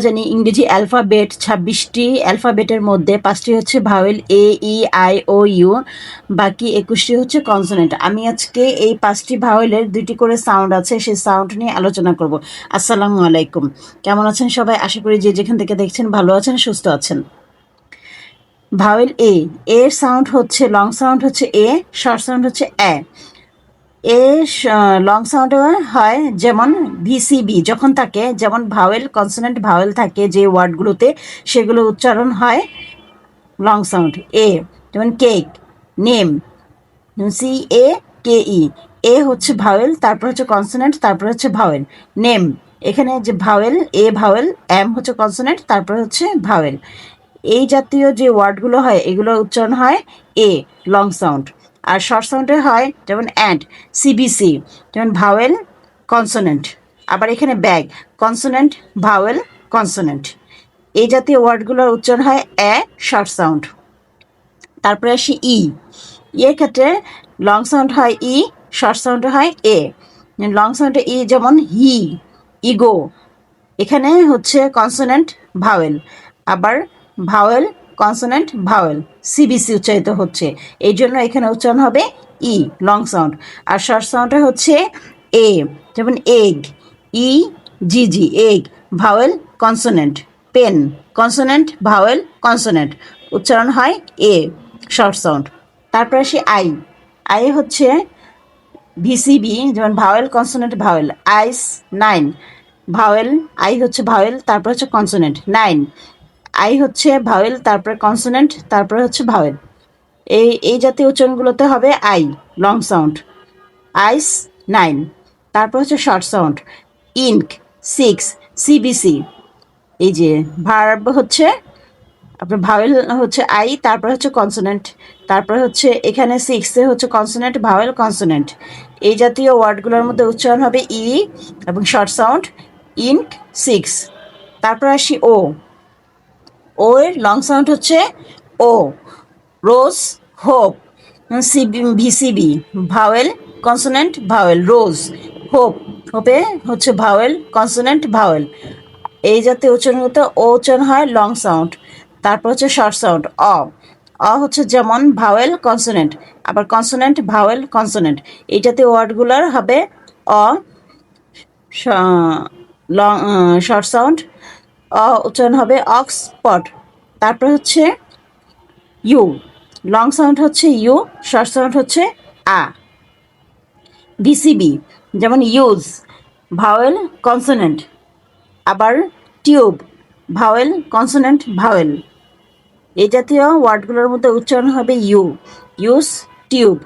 জানি ইংরেজি অ্যালফাবেট 26টি অ্যালফাবেটের মধ্যে 5টি হচ্ছে vowel A E I O U, বাকি 21টি হচ্ছে কনসোনেন্ট। আমি আজকে এই 5টি ভাওয়েলের 2টি করে সাউন্ড আছে, সেই সাউন্ড নিয়ে আলোচনা করব। আসসালামু আলাইকুম, কেমন আছেন সবাই? আশা করি যে যেখান থেকে দেখছেন ভালো আছেন, সুস্থ আছেন। ভাওয়েল এ, এর সাউন্ড হচ্ছে লং সাউন্ড হচ্ছে এ, শর্ট সাউন্ড হচ্ছে এ। এ লং সাউন্ড হয় যেমন ভিসিবি যখন থাকে, যেমন ভাওয়েল কনসোনেন্ট ভাওয়েল থাকে যে ওয়ার্ডগুলোতে, সেগুলো উচ্চারণ হয় লং সাউন্ড এ। যেমন কেক, নেম, সি এ কে ই। এ হচ্ছে ভাওয়েল, তারপর হচ্ছে কনসোনেন্ট, তারপর হচ্ছে ভাওয়েল। নেম, এখানে যে ভাওয়েল এ ভাওয়েল, এম হচ্ছে কনসোনেন্ট, তারপর হচ্ছে ভাওয়েল। এই জাতীয় যে ওয়ার্ডগুলো হয় এগুলো উচ্চারণ হয় এ লং সাউন্ড। আর শর্ট সাউন্ডে হয় যেমন অ্যান্ড, সিবিসি, যেমন ভাওয়েল কনসোনেন্ট। আবার এখানে ব্যাগ, কনসোনেন্ট ভাওয়েল কনসোনেন্ট। এই জাতীয় ওয়ার্ডগুলোর উচ্চারণ হয় এ শর্ট সাউন্ড। তারপরে আসি ই। এর ক্ষেত্রে লং সাউন্ড হয় ই, শর্ট সাউন্ড হয় এ। লং সাউন্ডে ই যেমন হি, ইগো, এখানে হচ্ছে কনসোনেন্ট ভাওয়েল। আবার ভাওয়েল কনসোনেন্ট ভাওয়েল, সিবিসি উচ্চারিত হচ্ছে, এই জন্য এখানে উচ্চারণ হবে ই লং সাউন্ড। আর শর্ট সাউন্ডে হচ্ছে এ, যেমন এগ, ই জি জি egg, vowel consonant. Pen, consonant vowel consonant, উচ্চারণ হয় এ শর্ট সাউন্ড। তারপর আসি আই। আই হচ্ছে ভিসিবি, যেমন vowel consonant vowel. Ice 9, vowel I হচ্ছে ভাওয়েল, তারপর হচ্ছে কনসোনেন্ট 9। আই হচ্ছে ভাওয়েল, তারপরে কনসোনেন্ট, তারপরে হচ্ছে ভাওয়েল। এই জাতীয় উচ্চারণগুলোতে হবে আই লং সাউন্ড। আইস 9। তারপর হচ্ছে শর্ট সাউন্ড ইনক, 6, সিবিসি। এই যে ভার্ব হচ্ছে আপনার ভাওয়েল হচ্ছে আই, তারপর হচ্ছে কনসোনেন্ট, তারপর হচ্ছে এখানে 6 হচ্ছে কনসোনেন্ট ভাওয়েল কনসোনেন্ট। এই জাতীয় ওয়ার্ডগুলোর মধ্যে উচ্চারণ হবে ই এবং শর্ট সাউন্ড ইনক 6। তারপর আসি ও। ও এর লং সাউন্ড হচ্ছে O, rose, hope, VCV, vowel consonant vowel, rose, hope, হোপে হচ্ছে ভাওয়েল কনসোনেন্ট ভাওয়েল। এই জাতীয় উচ্চারণ হতে ও উচ্চারণ হয় লং সাউন্ড। তারপর হচ্ছে শর্ট সাউন্ড অ। অ হচ্ছে যেমন ভাওয়েল কনসোনেন্ট, আবার কনসোনেন্ট ভাওয়েল কনসোনেন্ট। এই জাতীয় ওয়ার্ডগুলোর হবে অ লং শর্ট সাউন্ড। অ উচ্চারণ হবে অক্সফোর্ড। তারপর হচ্ছে ইউ, লং সাউন্ড হচ্ছে ইউ, শর্ট সাউন্ড হচ্ছে আ। ভিসিবি, যেমন ইউজ, ভাওয়েল কনসোনেন্ট। আবার টিউব, ভাওয়েল কনসোনেন্ট ভাওয়েল। এই জাতীয় ওয়ার্ডগুলোর মধ্যে উচ্চারণ হবে U, use, tube,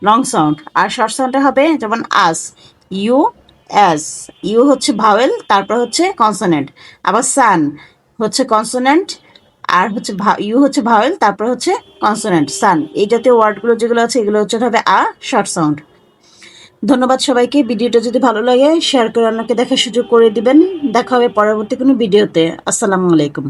long sound. আর শর্ট সাউন্ডে হবে যেমন আস, ইউ এস। ইউ হচ্ছে ভাওয়েল, তারপর হচ্ছে কনসোনেন্ট। আবার সান হচ্ছে কনসোনেন্ট, আর হচ্ছে ইউ হচ্ছে ভাওয়েল, তারপর হচ্ছে কনসোনেন্ট সান। এই জাতীয় ওয়ার্ডগুলো যেগুলো আছে এগুলো উচ্চারণ হবে আ শর্ট সাউন্ড। ধন্যবাদ সবাইকে। ভিডিওটা যদি ভালো লাগে শেয়ার করে অন্যকে দেখার সুযোগ করে দিবেন। দেখা হবে পরবর্তী কোনো ভিডিওতে। আসসালামু আলাইকুম।